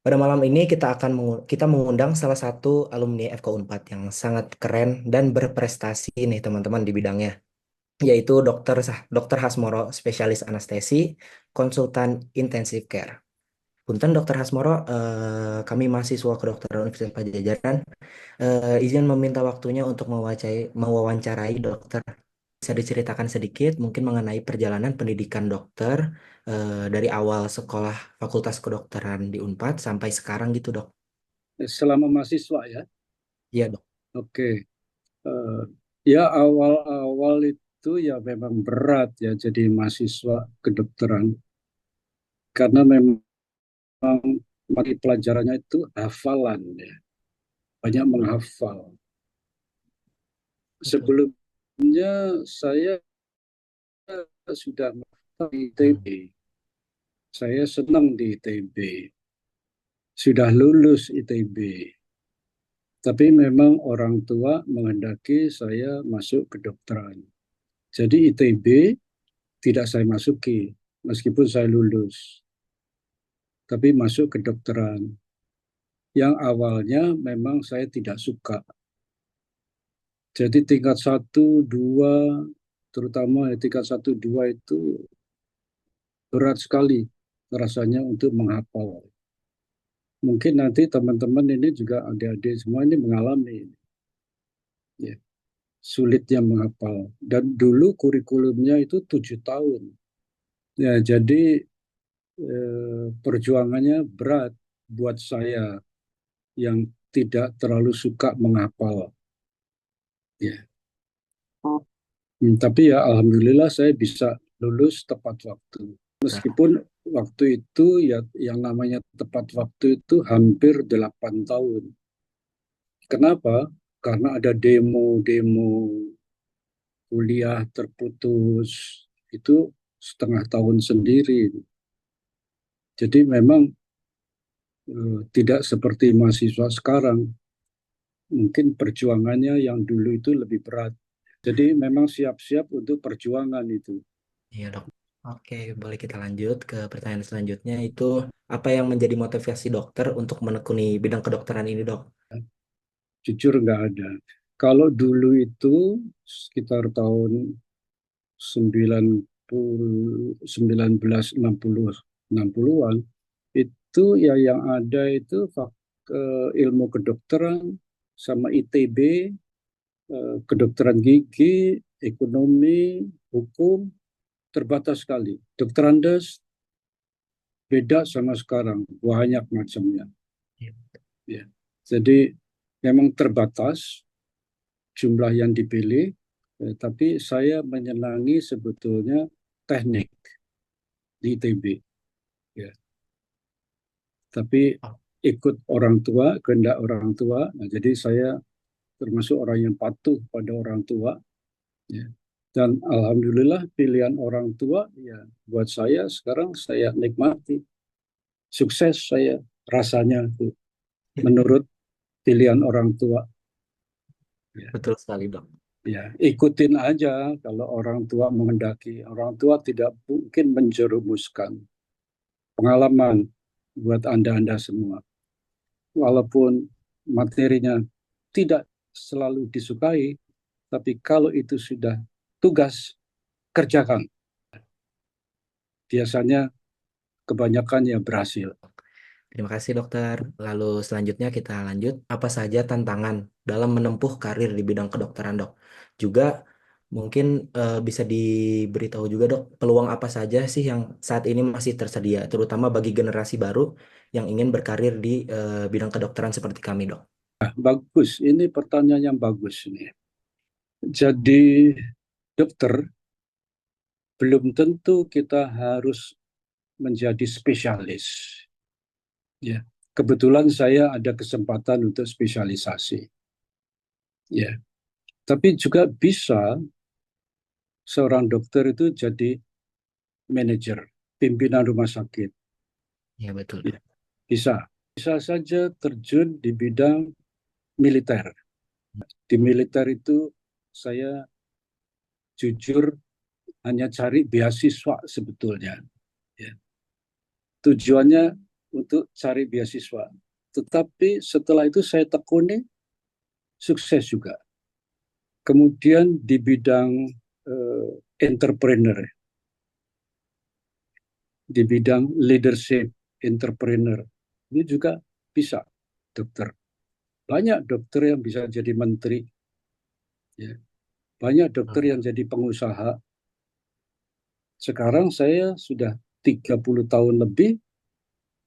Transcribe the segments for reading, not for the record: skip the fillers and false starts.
Pada malam ini kita mengundang salah satu alumni FK Unpad yang sangat keren dan berprestasi nih teman-teman di bidangnya, yaitu Dr. Hasmoro, spesialis anestesi, konsultan intensive care. Punten Dr. Hasmoro, kami mahasiswa kedokteran Universitas Padjadjaran, izin meminta waktunya untuk mewawancarai dokter. Bisa diceritakan sedikit mungkin mengenai perjalanan pendidikan dokter dari awal sekolah Fakultas Kedokteran di Unpad sampai sekarang gitu, Dok. Selama mahasiswa ya. Iya, Dok. Oke. Eh, ya awal-awal itu ya memang berat ya jadi mahasiswa kedokteran karena memang mata pelajarannya itu hafalan ya, banyak menghafal. Betul. Sebelumnya saya sudah di Hmm. ITB. Saya senang di ITB. Sudah lulus ITB. Tapi memang orang tua menghendaki saya masuk kedokteran. Jadi ITB tidak saya masuki meskipun saya lulus, tapi masuk kedokteran yang awalnya memang saya tidak suka. Jadi tingkat satu, dua, terutama tingkat satu, dua itu berat sekali rasanya untuk menghafal. Mungkin nanti teman-teman ini juga adik-adik semua ini mengalami ya, sulitnya menghafal. Dan dulu kurikulumnya itu 7 tahun. Ya, jadi perjuangannya berat buat saya yang tidak terlalu suka menghafal. Ya. Tapi ya alhamdulillah saya bisa lulus tepat waktu. Nah, Meskipun waktu itu ya yang namanya tepat waktu itu hampir 8 tahun. Kenapa? Karena ada demo-demo kuliah terputus itu setengah tahun sendiri. Jadi memang tidak seperti mahasiswa sekarang. Mungkin perjuangannya yang dulu itu lebih berat. Jadi memang siap-siap untuk perjuangan itu. iya, Dok. Oke, boleh kita lanjut ke pertanyaan selanjutnya, itu apa yang menjadi motivasi dokter untuk menekuni bidang kedokteran ini, Dok? Jujur nggak ada. Kalau dulu itu sekitar tahun 90, 1960, 60-an, itu ya yang ada itu ilmu kedokteran sama ITB, kedokteran gigi, ekonomi, hukum, terbatas sekali. Dokter Andes beda sama sekarang, banyak macamnya. Iya. Ya. Jadi memang terbatas jumlah yang dipilih, tapi saya menyenangi sebetulnya teknik di ITB. Ya. Tapi Oh, ikut orang tua, kehendak orang tua, nah, jadi saya termasuk orang yang patuh pada orang tua. Ya. Dan alhamdulillah pilihan orang tua ya buat saya sekarang saya nikmati. Sukses saya rasanya itu menurut pilihan orang tua. Ya. betul sekali, Dok. Ya, ikutin aja kalau orang tua menghendaki. Orang tua tidak mungkin menjerumuskan pengalaman buat Anda-Anda semua. Walaupun materinya tidak selalu disukai, tapi kalau itu sudah tugas, kerjakan. Biasanya kebanyakan ya berhasil. Terima kasih, Dokter. Lalu selanjutnya kita lanjut, apa saja tantangan dalam menempuh karir di bidang kedokteran, Dok? Juga mungkin bisa diberitahu juga, Dok, peluang apa saja sih yang saat ini masih tersedia, terutama bagi generasi baru yang ingin berkarir di bidang kedokteran seperti kami, Dok. Bagus, ini pertanyaan yang bagus ini. Jadi dokter belum tentu kita harus menjadi spesialis. Ya, kebetulan saya ada kesempatan untuk spesialisasi. Ya, tapi juga bisa seorang dokter itu jadi manajer, pimpinan rumah sakit. Ya, betul, Ya, Dok. bisa. Bisa saja terjun di bidang militer. Di militer itu saya jujur hanya cari beasiswa sebetulnya. Ya. Tujuannya untuk cari beasiswa. Tetapi setelah itu saya tekuni, sukses juga. Kemudian di bidang eh, entrepreneur, di bidang leadership, entrepreneur, ini juga bisa dokter. Banyak dokter yang bisa jadi menteri, ya. Banyak dokter Hmm. yang jadi pengusaha. Sekarang saya sudah 30 tahun lebih,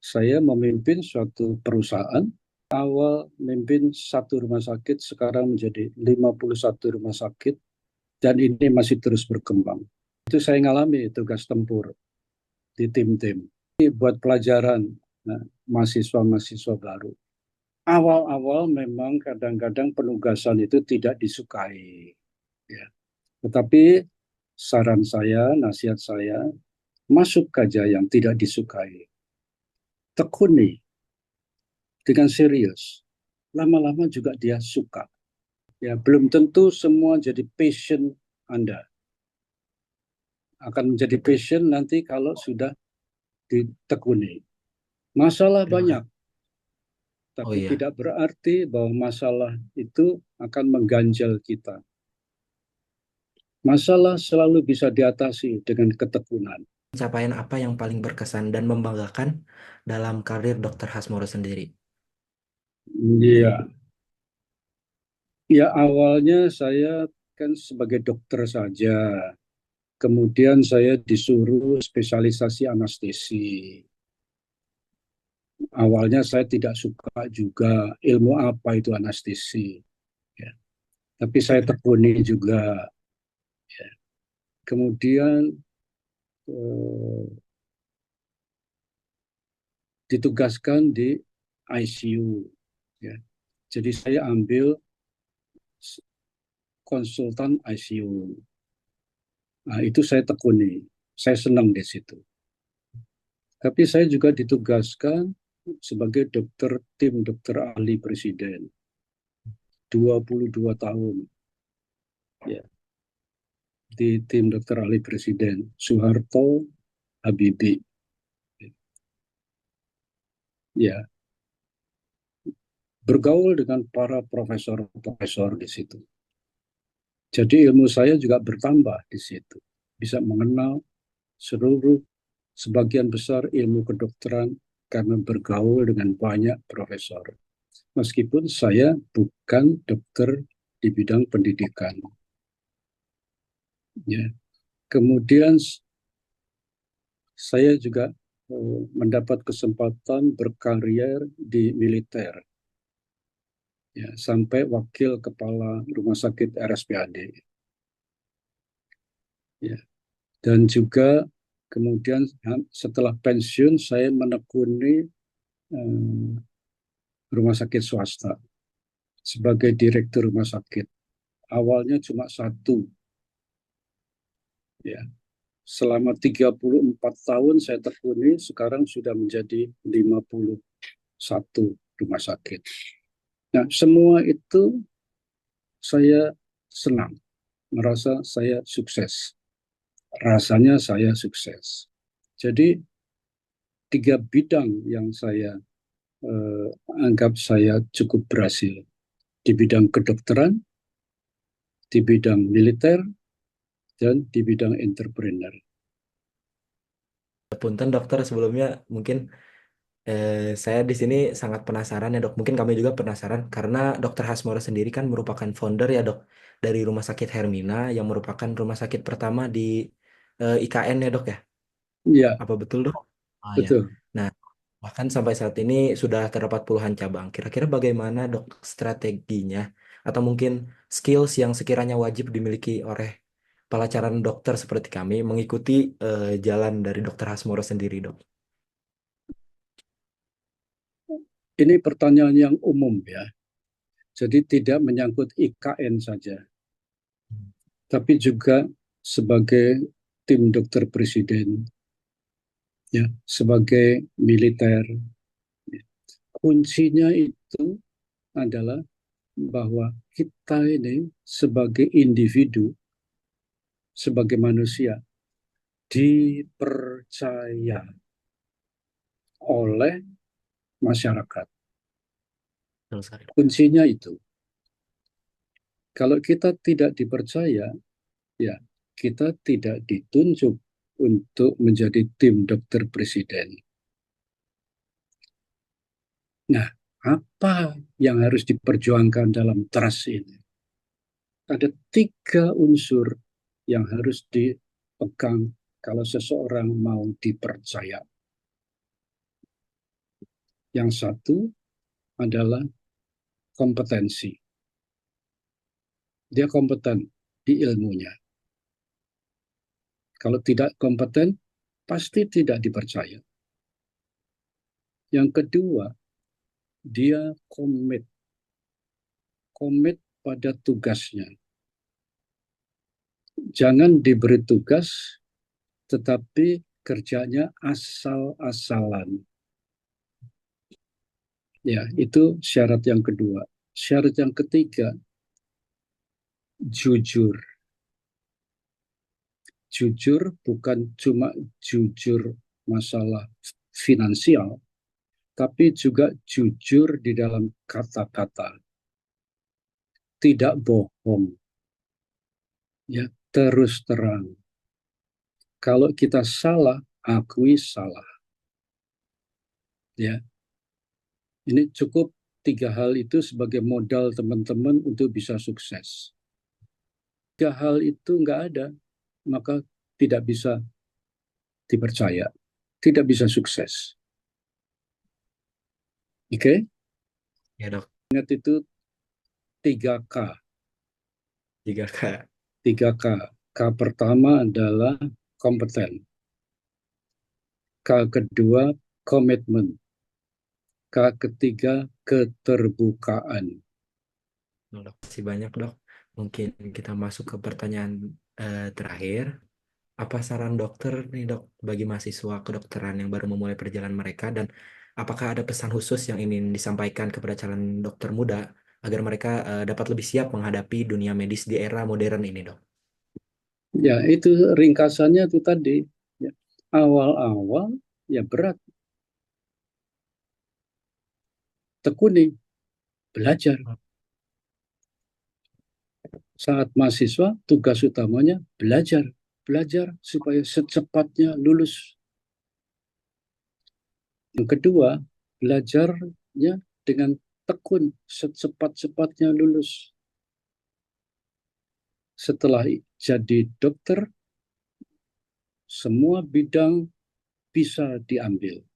saya memimpin suatu perusahaan. Awal memimpin satu rumah sakit, sekarang menjadi 51 rumah sakit, dan ini masih terus berkembang. Itu saya ngalami tugas tempur di tim-tim. Ini buat pelajaran, nah, mahasiswa-mahasiswa baru. Awal-awal memang kadang-kadang penugasan itu tidak disukai, ya. Tetapi saran saya, nasihat saya, masuk saja yang tidak disukai. Tekuni dengan serius. Lama-lama juga dia suka. Ya, belum tentu semua jadi passion Anda. Akan menjadi Betul. passion nanti kalau sudah ditekuni. Masalah Terima banyak, kasih. Oh tapi iya, tidak berarti bahwa masalah itu akan mengganjal kita. Masalah selalu bisa diatasi dengan ketekunan. pencapaian apa yang paling berkesan dan membanggakan dalam karir Dr. Hasmoro sendiri? Iya, ya awalnya saya kan sebagai dokter saja. Kemudian saya disuruh spesialisasi anestesi. Awalnya saya tidak suka juga ilmu apa itu anestesi, ya. Tapi saya tekuni juga, ya. Kemudian eh, ditugaskan di ICU, ya. Jadi saya ambil konsultan ICU. Nah, itu saya tekuni. Saya senang di situ. Tapi saya juga ditugaskan sebagai tim dokter ahli presiden. 22 tahun, ya, di tim dokter ahli presiden Soeharto Habibie. Ya, bergaul dengan para profesor-profesor di situ. Jadi ilmu saya juga bertambah di situ. Bisa mengenal seluruh sebagian besar ilmu kedokteran karena bergaul dengan banyak profesor. Meskipun saya bukan dokter di bidang pendidikan. Ya. Kemudian saya juga mendapat kesempatan berkarier di militer, ya, sampai wakil kepala rumah sakit RSPAD. Ya. Dan juga kemudian setelah pensiun saya menekuni eh, rumah sakit swasta sebagai direktur rumah sakit. Awalnya cuma satu, ya. Selama 34 tahun saya tekuni, sekarang sudah menjadi 51 rumah sakit. Nah, semua itu saya senang, merasa saya sukses. Rasanya saya sukses. Jadi, tiga bidang yang saya eh, anggap saya cukup berhasil. Di bidang kedokteran, di bidang militer, dan di bidang entrepreneur. Punten dokter sebelumnya mungkin eh, saya di sini sangat penasaran ya dok. Mungkin kami juga penasaran karena Dokter Hasmoro sendiri kan merupakan founder ya dok dari Rumah Sakit Hermina yang merupakan rumah sakit pertama di IKN ya dok ya. Ya, Apa betul dok? Oh ya. betul. Nah, bahkan sampai saat ini sudah terdapat puluhan cabang. Kira-kira bagaimana dok strateginya atau mungkin skills yang sekiranya wajib dimiliki oleh pelacaran dokter seperti kami mengikuti jalan dari Dokter Hasmoro sendiri dok? Ini pertanyaan yang umum, ya. Jadi tidak menyangkut IKN saja, tapi juga sebagai tim dokter presiden, ya, sebagai militer. Kuncinya itu adalah bahwa kita ini sebagai individu, sebagai manusia, dipercaya. oleh masyarakat. Betul sekali. Kuncinya itu. Kalau kita tidak dipercaya, ya kita tidak ditunjuk untuk menjadi tim dokter presiden. Nah, apa yang harus diperjuangkan dalam trust ini? Ada 3 unsur yang harus dipegang kalau seseorang mau dipercaya. Yang satu adalah kompetensi. Dia kompeten di ilmunya. Kalau tidak kompeten, pasti tidak dipercaya. Yang kedua, dia komit pada tugasnya. Jangan diberi tugas, tetapi kerjanya asal-asalan. Ya, itu syarat yang kedua. Syarat yang ketiga, jujur. Jujur bukan cuma jujur masalah finansial, tapi juga jujur di dalam kata-kata. Tidak bohong. Ya, terus terang. Kalau kita salah, akui salah. Ya, ini cukup 3 hal itu sebagai modal teman-teman untuk bisa sukses. 3 hal itu nggak ada, maka tidak bisa dipercaya, tidak bisa sukses. Oke, okay? Ya dok, Ingat itu 3K. 3K. 3K. K pertama adalah kompeten. K kedua komitmen. K ketiga keterbukaan. Dok, masih banyak dok. Mungkin kita masuk ke pertanyaan terakhir. Apa saran dokter nih dok bagi mahasiswa kedokteran yang baru memulai perjalanan mereka dan apakah ada pesan khusus yang ingin disampaikan kepada calon dokter muda agar mereka dapat lebih siap menghadapi dunia medis di era modern ini dok? Ya, itu ringkasannya itu tadi. Ya. Awal-awal ya berat, tekuni, belajar. Saat mahasiswa, tugas utamanya belajar. Belajar supaya secepatnya lulus. Yang kedua, belajarnya dengan tekun, secepat-cepatnya lulus. Setelah jadi dokter, semua bidang bisa diambil.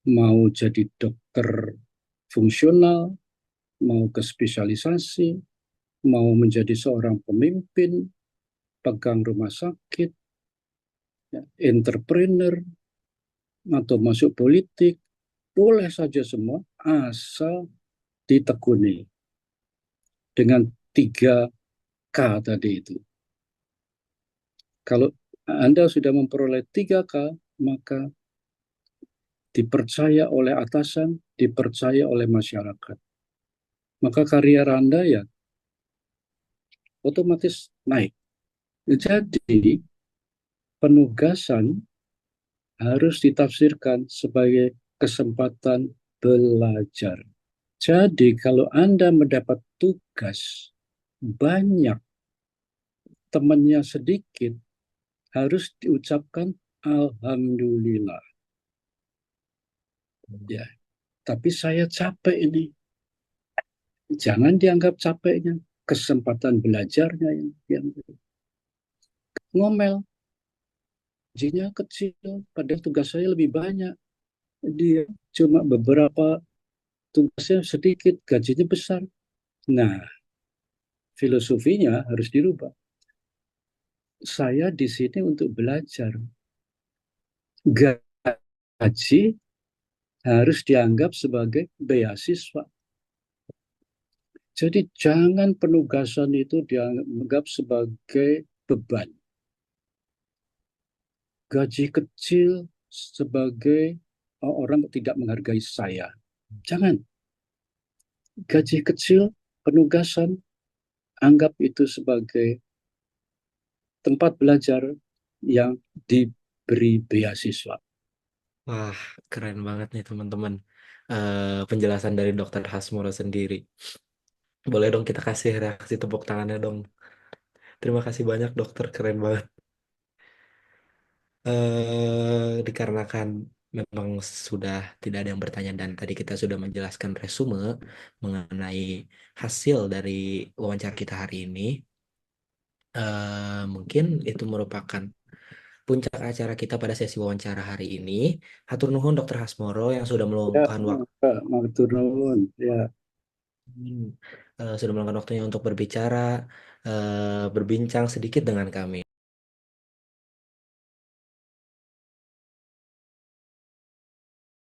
Mau jadi dokter fungsional, mau ke spesialisasi, mau menjadi seorang pemimpin, pegang rumah sakit, ya, entrepreneur, atau masuk politik, boleh saja semua, asal ditekuni dengan 3K tadi itu. Kalau Anda sudah memperoleh 3K, maka dipercaya oleh atasan, dipercaya oleh masyarakat. Maka karier Anda ya otomatis naik. Jadi penugasan harus ditafsirkan sebagai kesempatan belajar. Jadi kalau Anda mendapat tugas banyak, temannya sedikit, harus diucapkan Alhamdulillah. Ya, tapi saya capek ini. Jangan dianggap capeknya, kesempatan belajarnya yang ngomel. Gajinya kecil, padahal tugas saya lebih banyak. Dia cuma beberapa tugasnya sedikit, gajinya besar. Nah, filosofinya harus dirubah. Saya di sini untuk belajar. Gaji harus dianggap sebagai beasiswa. Jadi jangan penugasan itu dianggap sebagai beban. Gaji kecil sebagai orang tidak menghargai saya. Jangan. Gaji kecil, penugasan, anggap itu sebagai tempat belajar yang diberi beasiswa. Wah, keren banget nih teman-teman. Penjelasan dari Dokter Hasmoro sendiri. Boleh dong kita kasih reaksi tepuk tangannya dong. Terima kasih banyak dokter, keren banget. Dikarenakan memang sudah tidak ada yang bertanya dan tadi kita sudah menjelaskan resume mengenai hasil dari wawancara kita hari ini. Mungkin itu merupakan puncak acara kita pada sesi wawancara hari ini. Hatur nuhun Dokter Hasmoro yang sudah Ya, meluangkan waktu matur nuwun. Ya, sudah meluangkan waktunya untuk berbicara, berbincang sedikit dengan kami.